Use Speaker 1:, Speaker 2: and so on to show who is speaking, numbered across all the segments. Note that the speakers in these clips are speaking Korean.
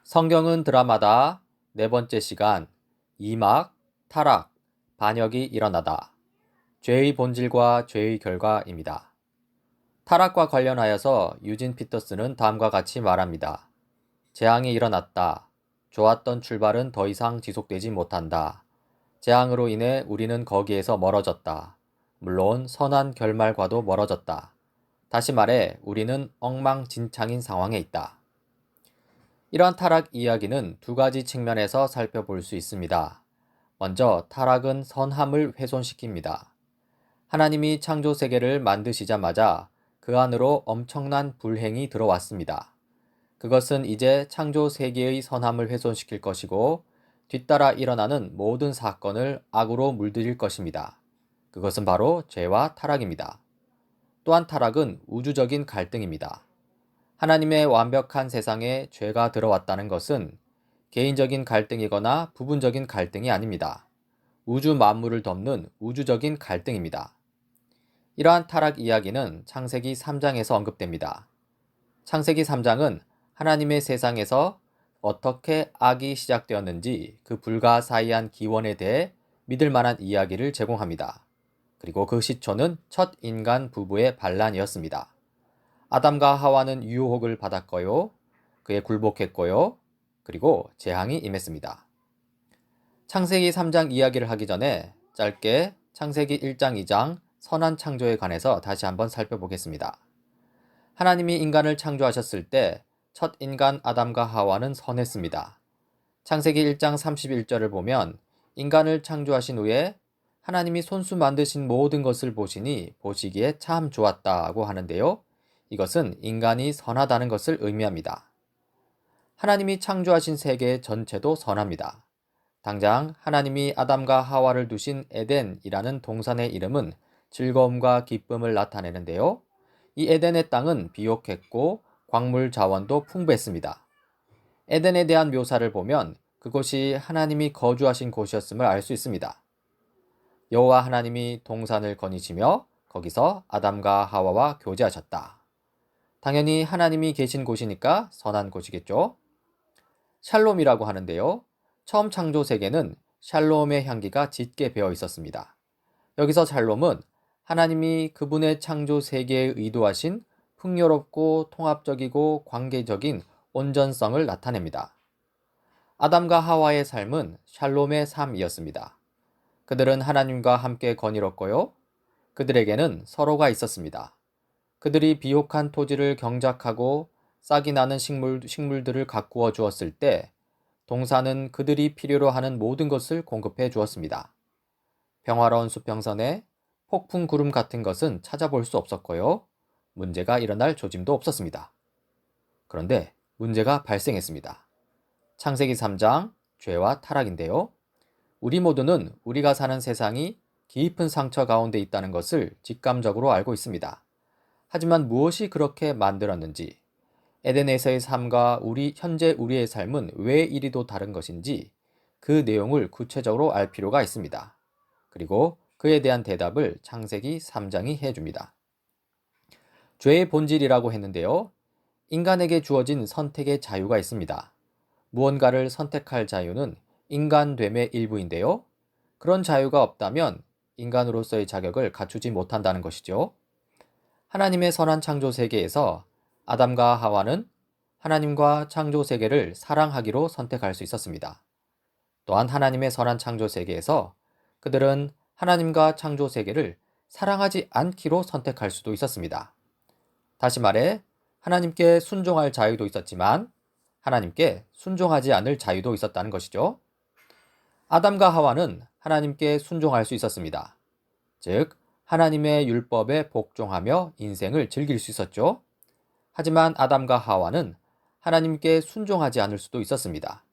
Speaker 1: 성경은 드라마다 네 번째 시간 이막, 타락, 반역이 일어나다. 죄의 본질과 죄의 결과입니다. 타락과 관련하여서 유진 피터스는 다음과 같이 말합니다. 재앙이 일어났다. 좋았던 출발은 더 이상 지속되지 못한다. 재앙으로 인해 우리는 거기에서 멀어졌다. 물론 선한 결말과도 멀어졌다. 다시 말해 우리는 엉망진창인 상황에 있다. 이러한 타락 이야기는 두 가지 측면에서 살펴볼 수 있습니다. 먼저 타락은 선함을 훼손시킵니다. 하나님이 창조 세계를 만드시자마자 그 안으로 엄청난 불행이 들어왔습니다. 그것은 이제 창조 세계의 선함을 훼손시킬 것이고 뒤따라 일어나는 모든 사건을 악으로 물들일 것입니다. 그것은 바로 죄와 타락입니다. 또한 타락은 우주적인 갈등입니다. 하나님의 완벽한 세상에 죄가 들어왔다는 것은 개인적인 갈등이거나 부분적인 갈등이 아닙니다. 우주 만물을 덮는 우주적인 갈등입니다. 이러한 타락 이야기는 창세기 3장에서 언급됩니다. 창세기 3장은 하나님의 세상에서 어떻게 악이 시작되었는지 그 불가사의한 기원에 대해 믿을 만한 이야기를 제공합니다. 그리고 그 시초는 첫 인간 부부의 반란이었습니다. 아담과 하와는 유혹을 받았고요. 그에 굴복했고요. 그리고 재앙이 임했습니다. 창세기 3장 이야기를 하기 전에 짧게 창세기 1장 2장 선한 창조에 관해서 다시 한번 살펴보겠습니다. 하나님이 인간을 창조하셨을 때 첫 인간 아담과 하와는 선했습니다. 창세기 1장 31절을 보면 인간을 창조하신 후에 하나님이 손수 만드신 모든 것을 보시니 보시기에 참 좋았다고 하는데요. 이것은 인간이 선하다는 것을 의미합니다. 하나님이 창조하신 세계 전체도 선합니다. 당장 하나님이 아담과 하와를 두신 에덴이라는 동산의 이름은 즐거움과 기쁨을 나타내는데요. 이 에덴의 땅은 비옥했고 광물 자원도 풍부했습니다. 에덴에 대한 묘사를 보면 그곳이 하나님이 거주하신 곳이었음을 알 수 있습니다. 여호와 하나님이 동산을 거니시며 거기서 아담과 하와와 교제하셨다. 당연히 하나님이 계신 곳이니까 선한 곳이겠죠. 샬롬이라고 하는데요. 처음 창조 세계는 샬롬의 향기가 짙게 배어 있었습니다. 여기서 샬롬은 하나님이 그분의 창조 세계에 의도하신 풍요롭고 통합적이고 관계적인 온전성을 나타냅니다. 아담과 하와의 삶은 샬롬의 삶이었습니다. 그들은 하나님과 함께 거닐었고요. 그들에게는 서로가 있었습니다. 그들이 비옥한 토지를 경작하고 싹이 나는 식물들을 가꾸어 주었을 때 동산은 그들이 필요로 하는 모든 것을 공급해 주었습니다. 평화로운 수평선에 폭풍 구름 같은 것은 찾아볼 수 없었고요. 문제가 일어날 조짐도 없었습니다. 그런데 문제가 발생했습니다. 창세기 3장 죄와 타락인데요. 우리 모두는 우리가 사는 세상이 깊은 상처 가운데 있다는 것을 직감적으로 알고 있습니다. 하지만 무엇이 그렇게 만들었는지, 에덴에서의 삶과 현재 우리의 삶은 왜 이리도 다른 것인지 그 내용을 구체적으로 알 필요가 있습니다. 그리고 그에 대한 대답을 창세기 3장이 해줍니다. 죄의 본질이라고 했는데요. 인간에게 주어진 선택의 자유가 있습니다. 무언가를 선택할 자유는 인간됨의 일부인데요. 그런 자유가 없다면 인간으로서의 자격을 갖추지 못한다는 것이죠. 하나님의 선한 창조 세계에서 아담과 하와는 하나님과 창조 세계를 사랑하기로 선택할 수 있었습니다. 또한 하나님의 선한 창조 세계에서 그들은 하나님과 창조 세계를 사랑하지 않기로 선택할 수도 있었습니다. 다시 말해 하나님께 순종할 자유도 있었지만 하나님께 순종하지 않을 자유도 있었다는 것이죠. 아담과 하와는 하나님께 순종할 수 있었습니다. 즉 하나님의 율법에 복종하며 인생을 즐길 수 있었죠. 하지만 아담과 하와는 하나님께 순종하지 않을 수도 있었습니다.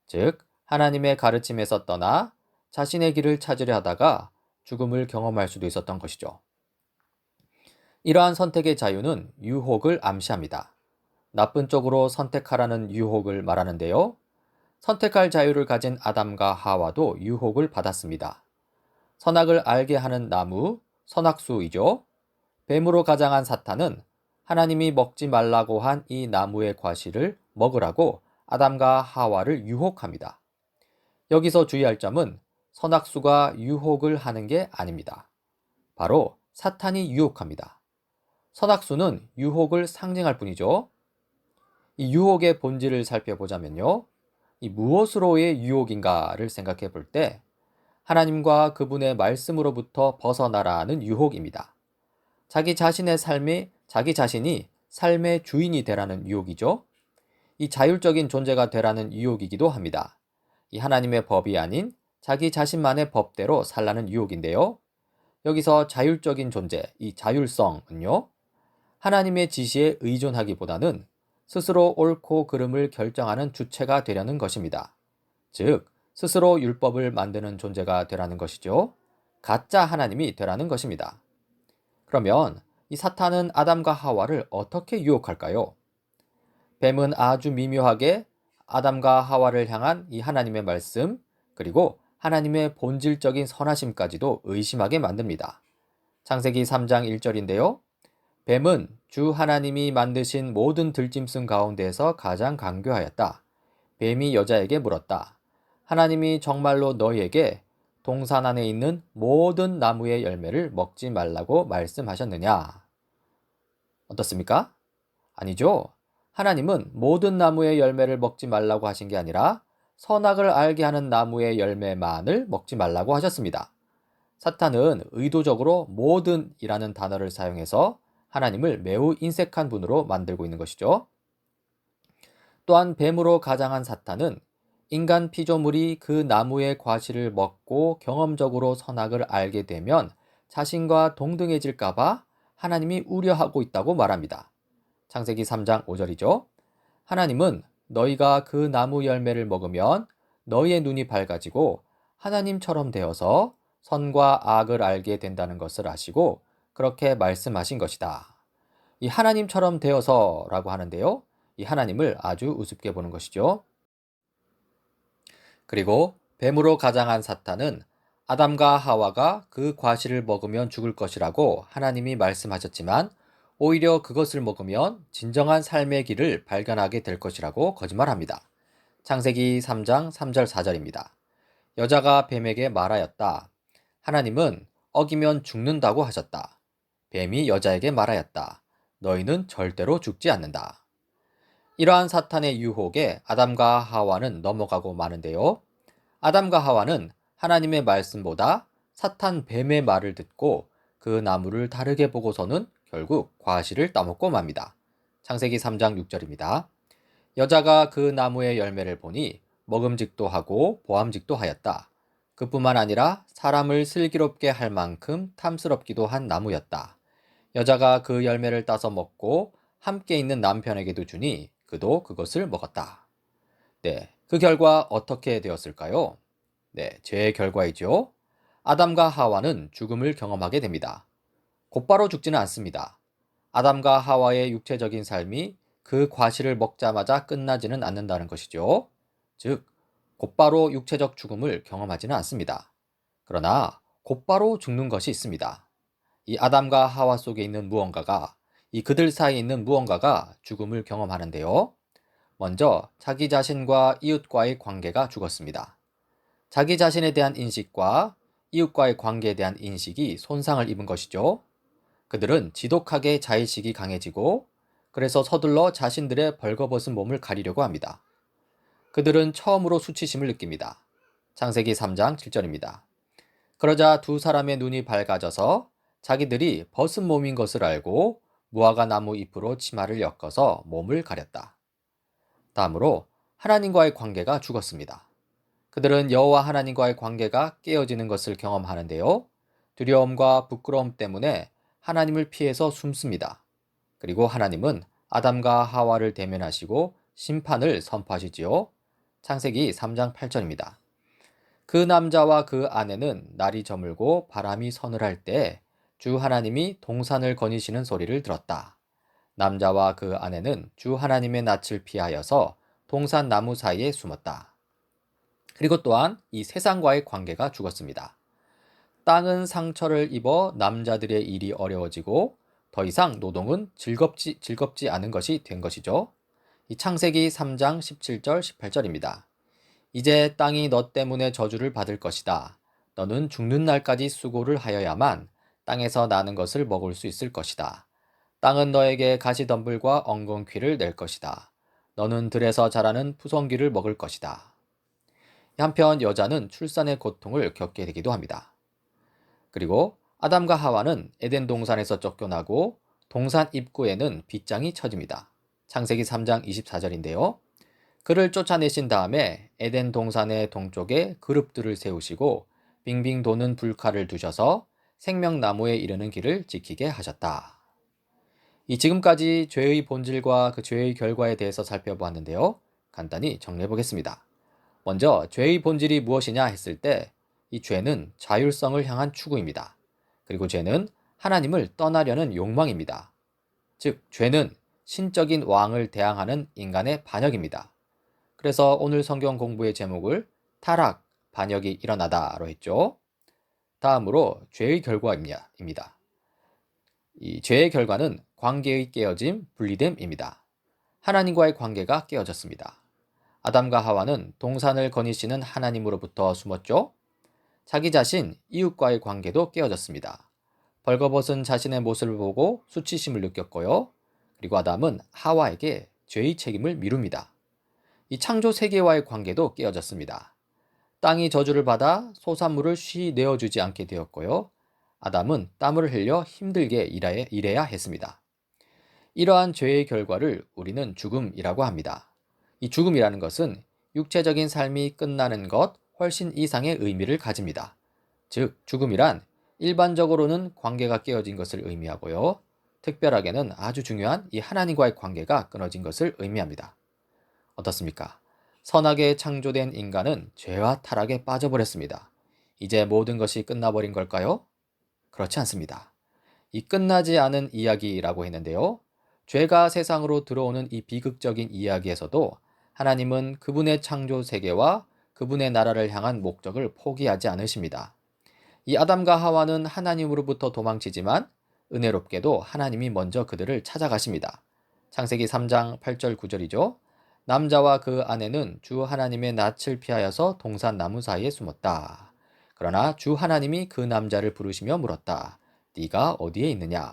Speaker 1: 즉 하나님의 가르침에서 떠나 자신의 길을 찾으려 하다가 죽음을 경험할 수도 있었던 것이죠. 이러한 선택의 자유는 유혹을 암시합니다. 나쁜 쪽으로 선택하라는 유혹을 말하는데요. 선택할 자유를 가진 아담과 하와도 유혹을 받았습니다. 선악을 알게 하는 나무, 선악수이죠. 뱀으로 가장한 사탄은 하나님이 먹지 말라고 한 이 나무의 과실을 먹으라고 아담과 하와를 유혹합니다. 여기서 주의할 점은 선악수가 유혹을 하는 게 아닙니다. 바로 사탄이 유혹합니다. 선악수는 유혹을 상징할 뿐이죠. 이 유혹의 본질을 살펴보자면요. 이 무엇으로의 유혹인가를 생각해 볼 때 하나님과 그분의 말씀으로부터 벗어나라는 유혹입니다. 자기 자신이 삶의 주인이 되라는 유혹이죠. 이 자율적인 존재가 되라는 유혹이기도 합니다. 이 하나님의 법이 아닌 자기 자신만의 법대로 살라는 유혹인데요. 여기서 자율적인 존재, 이 자율성은요. 하나님의 지시에 의존하기보다는 스스로 옳고 그름을 결정하는 주체가 되려는 것입니다. 즉, 스스로 율법을 만드는 존재가 되라는 것이죠. 가짜 하나님이 되라는 것입니다. 그러면 이 사탄은 아담과 하와를 어떻게 유혹할까요? 뱀은 아주 미묘하게 아담과 하와를 향한 이 하나님의 말씀, 그리고 하나님의 본질적인 선하심까지도 의심하게 만듭니다. 창세기 3장 1절인데요. 뱀은 주 하나님이 만드신 모든 들짐승 가운데에서 가장 강교하였다. 뱀이 여자에게 물었다. 하나님이 정말로 너희에게 동산 안에 있는 모든 나무의 열매를 먹지 말라고 말씀하셨느냐? 어떻습니까? 아니죠. 하나님은 모든 나무의 열매를 먹지 말라고 하신 게 아니라 선악을 알게 하는 나무의 열매만을 먹지 말라고 하셨습니다. 사탄은 의도적으로 모든이라는 단어를 사용해서 하나님을 매우 인색한 분으로 만들고 있는 것이죠. 또한 뱀으로 가장한 사탄은 인간 피조물이 그 나무의 과실을 먹고 경험적으로 선악을 알게 되면 자신과 동등해질까봐 하나님이 우려하고 있다고 말합니다. 창세기 3장 5절이죠. 하나님은 너희가 그 나무 열매를 먹으면 너희의 눈이 밝아지고 하나님처럼 되어서 선과 악을 알게 된다는 것을 아시고 그렇게 말씀하신 것이다. 이 하나님처럼 되어서라고 하는데요. 이 하나님을 아주 우습게 보는 것이죠. 그리고 뱀으로 가장한 사탄은 아담과 하와가 그 과실을 먹으면 죽을 것이라고 하나님이 말씀하셨지만 오히려 그것을 먹으면 진정한 삶의 길을 발견하게 될 것이라고 거짓말합니다. 창세기 3장 3절 4절입니다. 여자가 뱀에게 말하였다. 하나님은 어기면 죽는다고 하셨다. 뱀이 여자에게 말하였다. 너희는 절대로 죽지 않는다. 이러한 사탄의 유혹에 아담과 하와는 넘어가고 마는데요. 아담과 하와는 하나님의 말씀보다 사탄 뱀의 말을 듣고 그 나무를 다르게 보고서는 결국 과실을 따먹고 맙니다. 창세기 3장 6절입니다. 여자가 그 나무의 열매를 보니 먹음직도 하고 보암직도 하였다. 그뿐만 아니라 사람을 슬기롭게 할 만큼 탐스럽기도 한 나무였다. 여자가 그 열매를 따서 먹고 함께 있는 남편에게도 주니 그도 그것을 먹었다. 네, 그 결과 어떻게 되었을까요? 네, 죄의 결과이죠. 아담과 하와는 죽음을 경험하게 됩니다. 곧바로 죽지는 않습니다. 아담과 하와의 육체적인 삶이 그 과실을 먹자마자 끝나지는 않는다는 것이죠. 즉, 곧바로 육체적 죽음을 경험하지는 않습니다. 그러나 곧바로 죽는 것이 있습니다. 이 아담과 하와 속에 있는 무언가가, 이 그들 사이에 있는 무언가가 죽음을 경험하는데요. 먼저 자기 자신과 이웃과의 관계가 죽었습니다. 자기 자신에 대한 인식과 이웃과의 관계에 대한 인식이 손상을 입은 것이죠. 그들은 지독하게 자의식이 강해지고 그래서 서둘러 자신들의 벌거벗은 몸을 가리려고 합니다. 그들은 처음으로 수치심을 느낍니다. 창세기 3장 7절입니다. 그러자 두 사람의 눈이 밝아져서 자기들이 벗은 몸인 것을 알고 무화과 나무 잎으로 치마를 엮어서 몸을 가렸다. 다음으로 하나님과의 관계가 죽었습니다. 그들은 여호와 하나님과의 관계가 깨어지는 것을 경험하는데요. 두려움과 부끄러움 때문에 하나님을 피해서 숨습니다. 그리고 하나님은 아담과 하와를 대면하시고 심판을 선포하시지요. 창세기 3장 8절입니다. 그 남자와 그 아내는 날이 저물고 바람이 서늘할 때 주 하나님이 동산을 거니시는 소리를 들었다. 남자와 그 아내는 주 하나님의 낯을 피하여서 동산 나무 사이에 숨었다. 그리고 또한 이 세상과의 관계가 죽었습니다. 땅은 상처를 입어 남자들의 일이 어려워지고 더 이상 노동은 즐겁지 않은 것이 된 것이죠. 이 창세기 3장 17절 18절입니다. 이제 땅이 너 때문에 저주를 받을 것이다. 너는 죽는 날까지 수고를 하여야만 땅에서 나는 것을 먹을 수 있을 것이다. 땅은 너에게 가시덤불과 엉겅퀴를 낼 것이다. 너는 들에서 자라는 푸성귀를 먹을 것이다. 한편 여자는 출산의 고통을 겪게 되기도 합니다. 그리고 아담과 하와는 에덴 동산에서 쫓겨나고 동산 입구에는 빗장이 쳐집니다. 창세기 3장 24절인데요. 그를 쫓아내신 다음에 에덴 동산의 동쪽에 그룹들을 세우시고 빙빙 도는 불칼을 두셔서 생명나무에 이르는 길을 지키게 하셨다. 이 지금까지 죄의 본질과 그 죄의 결과에 대해서 살펴보았는데요. 간단히 정리해 보겠습니다. 먼저 죄의 본질이 무엇이냐 했을 때 이 죄는 자율성을 향한 추구입니다. 그리고 죄는 하나님을 떠나려는 욕망입니다. 즉 죄는 신적인 왕을 대항하는 인간의 반역입니다. 그래서 오늘 성경 공부의 제목을 타락, 반역이 일어나다로 했죠. 다음으로 죄의 결과입니다. 이 죄의 결과는 관계의 깨어짐, 분리됨입니다. 하나님과의 관계가 깨어졌습니다. 아담과 하와는 동산을 거니시는 하나님으로부터 숨었죠. 자기 자신, 이웃과의 관계도 깨어졌습니다. 벌거벗은 자신의 모습을 보고 수치심을 느꼈고요. 그리고 아담은 하와에게 죄의 책임을 미룹니다. 이 창조 세계와의 관계도 깨어졌습니다. 땅이 저주를 받아 소산물을 쉬이 내어주지 않게 되었고요. 아담은 땀을 흘려 힘들게 일해야 했습니다. 이러한 죄의 결과를 우리는 죽음이라고 합니다. 이 죽음이라는 것은 육체적인 삶이 끝나는 것 훨씬 이상의 의미를 가집니다. 즉, 죽음이란 일반적으로는 관계가 깨어진 것을 의미하고요. 특별하게는 아주 중요한 이 하나님과의 관계가 끊어진 것을 의미합니다. 어떻습니까? 선하게 창조된 인간은 죄와 타락에 빠져버렸습니다. 이제 모든 것이 끝나버린 걸까요? 그렇지 않습니다. 이 끝나지 않은 이야기라고 했는데요. 죄가 세상으로 들어오는 이 비극적인 이야기에서도 하나님은 그분의 창조 세계와 그분의 나라를 향한 목적을 포기하지 않으십니다. 이 아담과 하와는 하나님으로부터 도망치지만 은혜롭게도 하나님이 먼저 그들을 찾아가십니다. 창세기 3장 8절 9절이죠. 남자와 그 아내는 주 하나님의 낯을 피하여서 동산 나무 사이에 숨었다. 그러나 주 하나님이 그 남자를 부르시며 물었다. 네가 어디에 있느냐?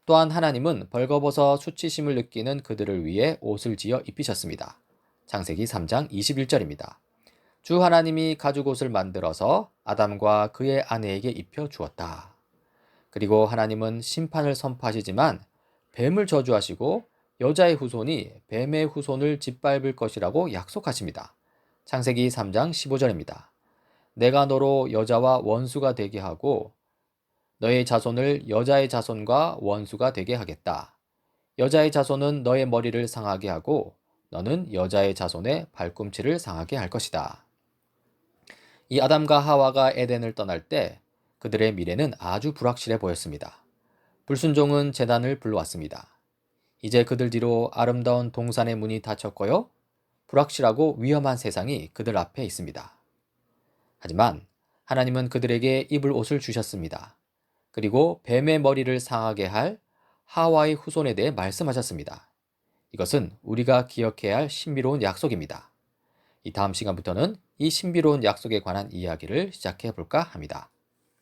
Speaker 1: 또한 하나님은 벌거벗어 수치심을 느끼는 그들을 위해 옷을 지어 입히셨습니다. 창세기 3장 21절입니다. 주 하나님이 가죽옷을 만들어서 아담과 그의 아내에게 입혀 주었다. 그리고 하나님은 심판을 선포하시지만 뱀을 저주하시고 여자의 후손이 뱀의 후손을 짓밟을 것이라고 약속하십니다. 창세기 3장 15절입니다. 내가 너로 여자와 원수가 되게 하고 너의 자손을 여자의 자손과 원수가 되게 하겠다. 여자의 자손은 너의 머리를 상하게 하고 너는 여자의 자손의 발꿈치를 상하게 할 것이다. 이 아담과 하와가 에덴을 떠날 때 그들의 미래는 아주 불확실해 보였습니다. 불순종은 재난을 불러왔습니다. 이제 그들 뒤로 아름다운 동산의 문이 닫혔고요. 불확실하고 위험한 세상이 그들 앞에 있습니다. 하지만 하나님은 그들에게 입을 옷을 주셨습니다. 그리고 뱀의 머리를 상하게 할 하와의 후손에 대해 말씀하셨습니다. 이것은 우리가 기억해야 할 신비로운 약속입니다. 이 다음 시간부터는 이 신비로운 약속에 관한 이야기를 시작해 볼까 합니다.